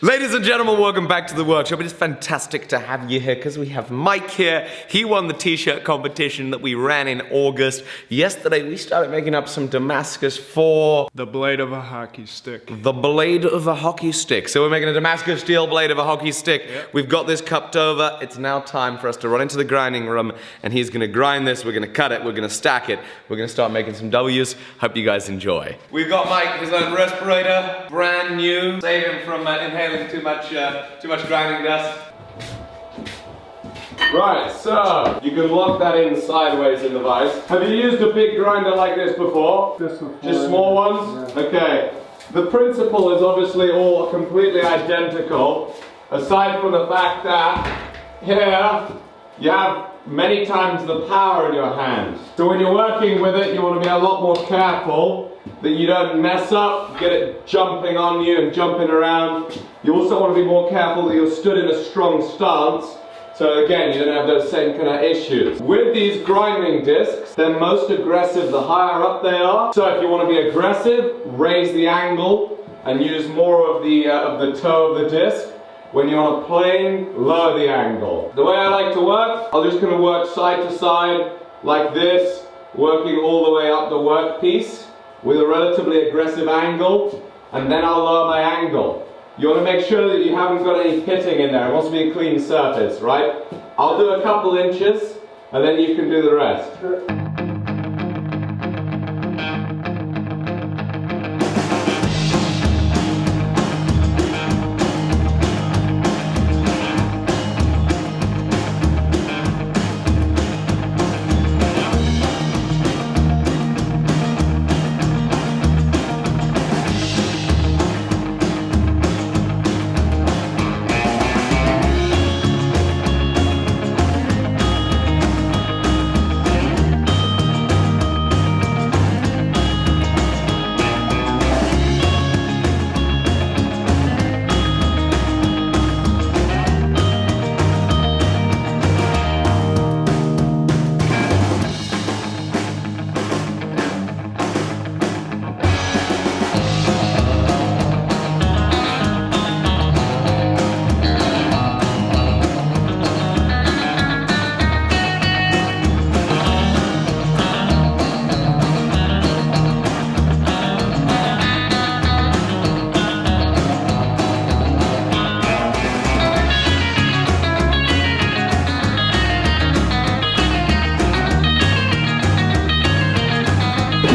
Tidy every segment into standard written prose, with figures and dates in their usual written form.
Ladies and gentlemen, welcome back to the workshop. It is fantastic to have you here because we have Mike here. He won the t-shirt competition that we ran in August. Yesterday, we started making up some Damascus for... the blade of a hockey stick. The blade of a hockey stick. So we're making a Damascus steel blade of a hockey stick. Yep. We've got this cupped over. It's now time for us to run into the grinding room and he's gonna grind this, we're gonna cut it, we're gonna stack it, we're gonna start making some W's. Hope you guys enjoy. We've got Mike, his own respirator, brand new. Save him from inhaling too much grinding dust. Right, so you can lock that in sideways in the vise. Have you used a big grinder like this before? Just before. Just small ones? Yeah. Okay. The principle is obviously all completely identical, aside from the fact that here you have many times the power in your hands. So when you're working with it, you want to be a lot more careful that you don't mess up, get it jumping on you and jumping around. You also want to be more careful that you're stood in a strong stance. So again, you don't have those same kind of issues. With these grinding discs, they're most aggressive the higher up they are. So if you want to be aggressive, raise the angle and use more of the toe of the disc. When you're on a plane, lower the angle. The way I like to work, I'm just going to work side to side like this, working all the way up the workpiece with a relatively aggressive angle, and then I'll lower my angle. You want to make sure that you haven't got any pitting in there. It wants to be a clean surface, right? I'll do a couple inches, and then you can do the rest.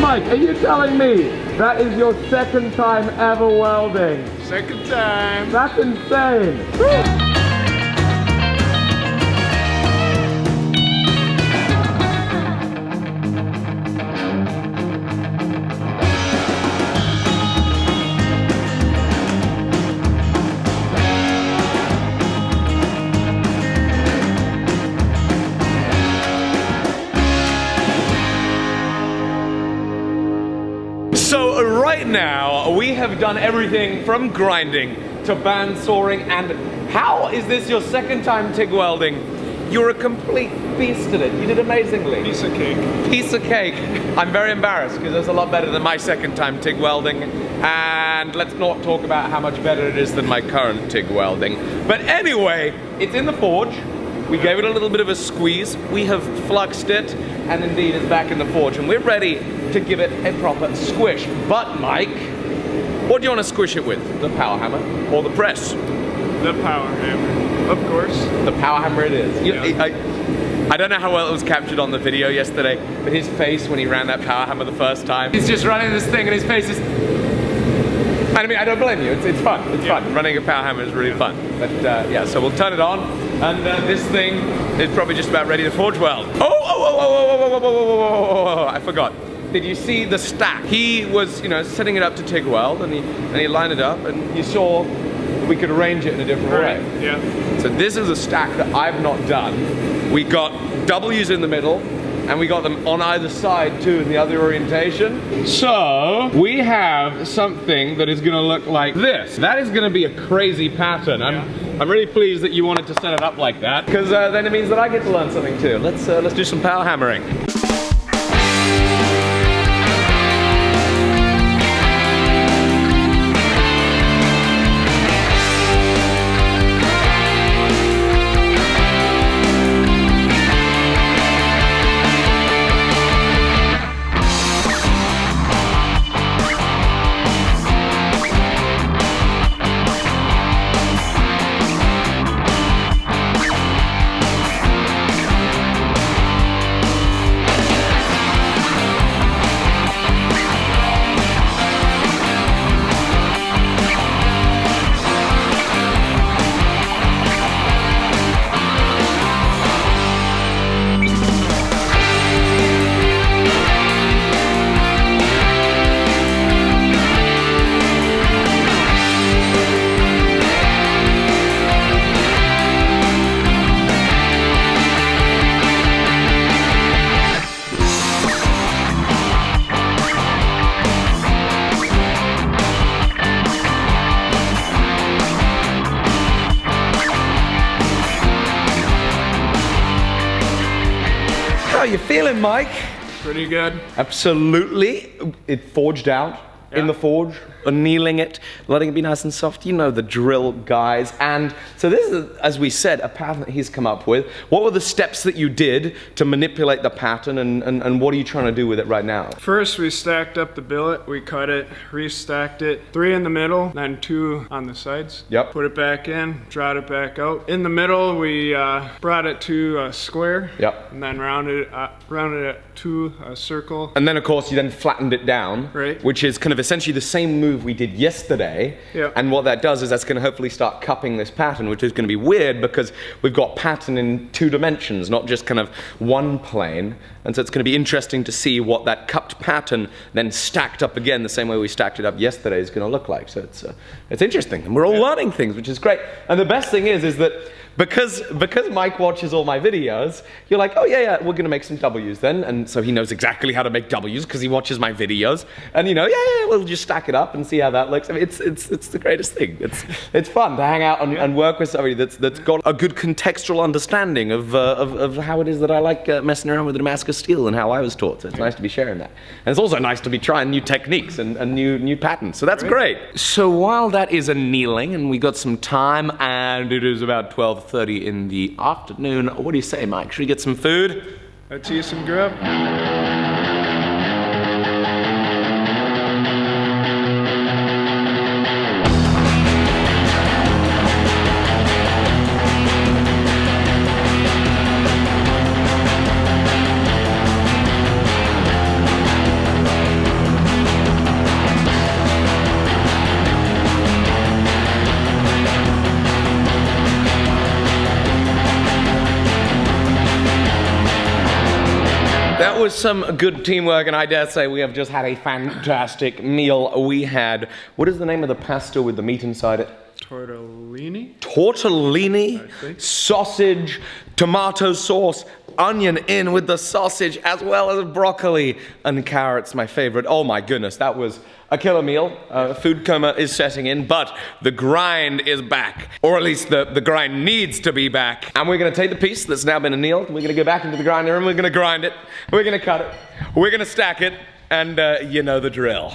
Mike, are you telling me that is your second time ever welding? Second time. That's insane. So right now, we have done everything from grinding to band sawing, and how is this your second time TIG welding? You're a complete beast at it. You did amazingly. Piece of cake. Piece of cake. I'm very embarrassed because that's a lot better than my second time TIG welding, and let's not talk about how much better it is than my current TIG welding. But anyway, it's in the forge. We gave it a little bit of a squeeze. We have fluxed it, and indeed it's back in the forge, and we're ready to give it a proper squish. But Mike, what do you want to squish it with? The power hammer or the press? The power hammer, of course. The power hammer it is. Yeah. I don't know how well it was captured on the video yesterday, but his face when he ran that power hammer the first time. He's just running this thing and his face is... I mean, I don't blame you, it's fun, it's fun. Running a power hammer is really fun. But yeah, so we'll turn it on, and this thing is probably just about ready to forge weld. Oh, I forgot. Did you see the stack? He was, you know, setting it up to TIG weld, and he lined it up, and you saw we could arrange it in a different way. Yeah. So this is a stack that I've not done. We got W's in the middle, and we got them on either side too in the other orientation. So we have something that is going to look like this. That is going to be a crazy pattern. I'm really pleased that you wanted to set it up like that, because then it means that I get to learn something too. Let's do some power hammering. How you feeling, Mike? Pretty good. Absolutely. It forged out in the forge, annealing it, letting it be nice and soft. You know the drill, guys. And so this is, as we said, a pattern that he's come up with. What were the steps that you did to manipulate the pattern, and what are you trying to do with it right now? First, we stacked up the billet. We cut it, restacked it. 3 in the middle, then 2 on the sides. Yep. Put it back in, drawed it back out. In the middle, we brought it to a square. Yep. And then rounded it to a circle. And then, of course, you then flattened it down, Right. which is kind of essentially the same move we did yesterday. Yep. And what that does is that's going to hopefully start cupping this pattern, which is going to be weird because we've got pattern in 2 dimensions, not just kind of one plane. And so it's going to be interesting to see what that cupped pattern then stacked up again the same way we stacked it up yesterday is going to look like. So it's interesting, and we're all learning things, which is great. And the best thing is that because Mike watches all my videos, you're like, oh yeah, we're gonna make some W's then, and so he knows exactly how to make W's because he watches my videos, and you know, yeah, we'll just stack it up and see how that looks. I mean, it's the greatest thing. It's fun to hang out and work with somebody that's got a good contextual understanding of how it is that I like messing around with the Damascus steel and how I was taught. So it's nice to be sharing that, and it's also nice to be trying new techniques and new patterns. So that's great. So while that is annealing, and we got some time, and it is about 12:30 in the afternoon. What do you say, Mike? Should we get some food? Let's eat some grub. That was some good teamwork, and I dare say we have just had a fantastic meal. We had, what is the name of the pasta with the meat inside it? Tortellini? Tortellini, I think. sausage, tomato sauce, onion in with the sausage, as well as broccoli and carrots, my favorite. Oh my goodness, that was a killer meal. Food coma is setting in, but the grind is back. Or at least the grind needs to be back. And we're gonna take the piece that's now been annealed, we're gonna go back into the grinder and we're gonna grind it, we're gonna cut it, we're gonna stack it, and you know the drill.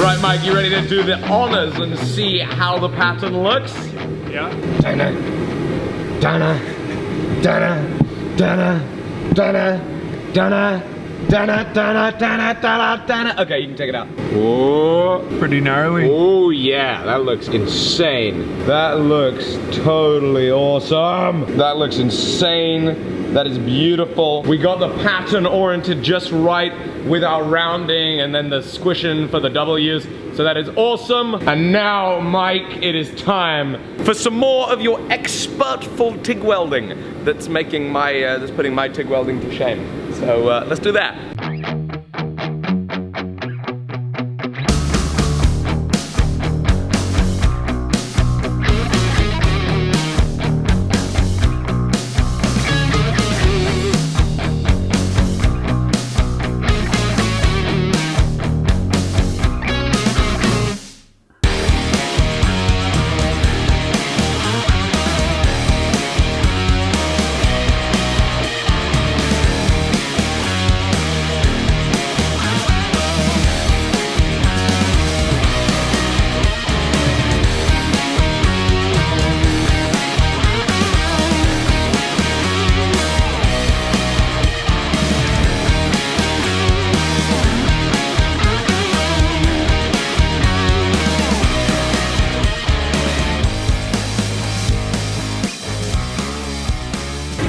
Right, Mike, you ready to do the honors and see how the pattern looks? Yeah. Dana, Dana, Dana, Dana, Dana, Dana, Dana, Dana, Dana, Dana, Dana. Okay, you can take it out. Oh, Pretty gnarly. oh yeah, that looks insane. That looks totally awesome. That looks insane. That is beautiful. We got the pattern oriented just right with our rounding and then the squishing for the W's. So that is awesome. And now, Mike, it is time For some more of your expertful TIG welding that's making my, that's putting my TIG welding to shame. So let's do that.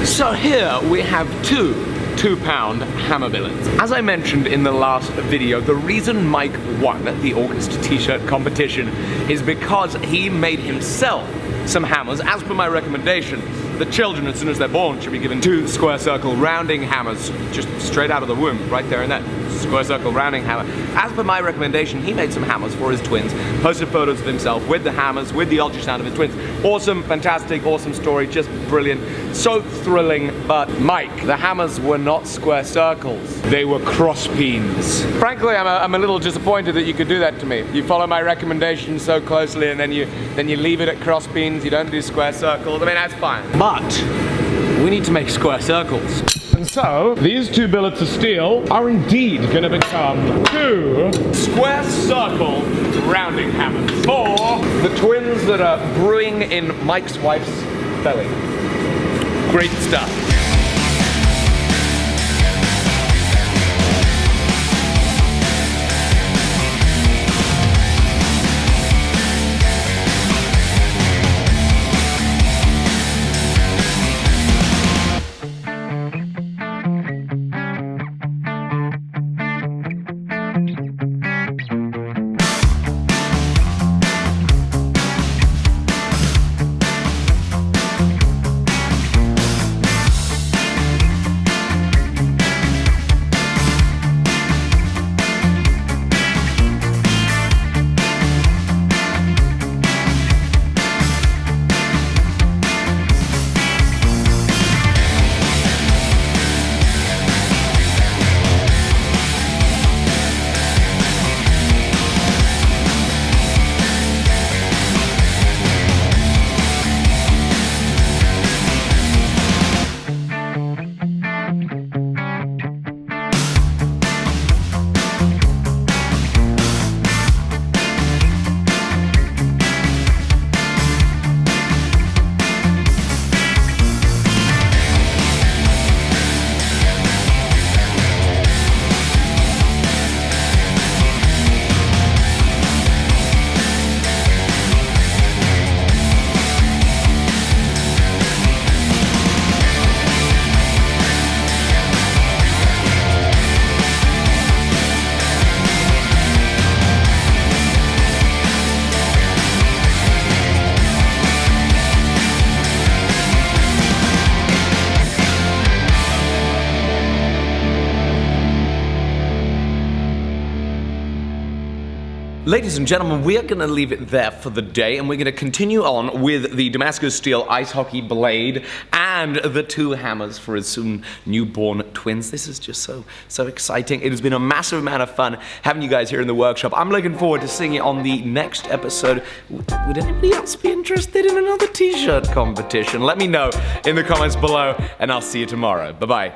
So here we have two 2-pound hammer billets. As I mentioned in the last video, the reason Mike won the August t-shirt competition is because he made himself some hammers, as per my recommendation. The children, as soon as they're born, should be given 2 square circle rounding hammers, just straight out of the womb, right there and then. Square circle rounding hammer. As per my recommendation, he made some hammers for his twins, posted photos of himself with the hammers, with the ultrasound of his twins. Awesome, fantastic, awesome story, just brilliant, so thrilling. But Mike, the hammers were not square circles, they were cross beams. Frankly, I'm a little disappointed that you could do that to me. You follow my recommendation so closely and then you leave it at cross beams, you don't do square circles. I mean, that's fine. But we need to make square circles. And so, these 2 billets of steel are indeed going to become 2 square circle rounding hammers for the twins that are brewing in Mike's wife's belly. Great stuff. Ladies and gentlemen, we are going to leave it there for the day, and we're going to continue on with the Damascus steel ice hockey blade and the 2 hammers for his soon newborn twins. This is just so exciting. It has been a massive amount of fun having you guys here in the workshop. I'm looking forward to seeing you on the next episode. Would anybody else be interested in another t-shirt competition? Let me know in the comments below, and I'll see you tomorrow. Bye-bye.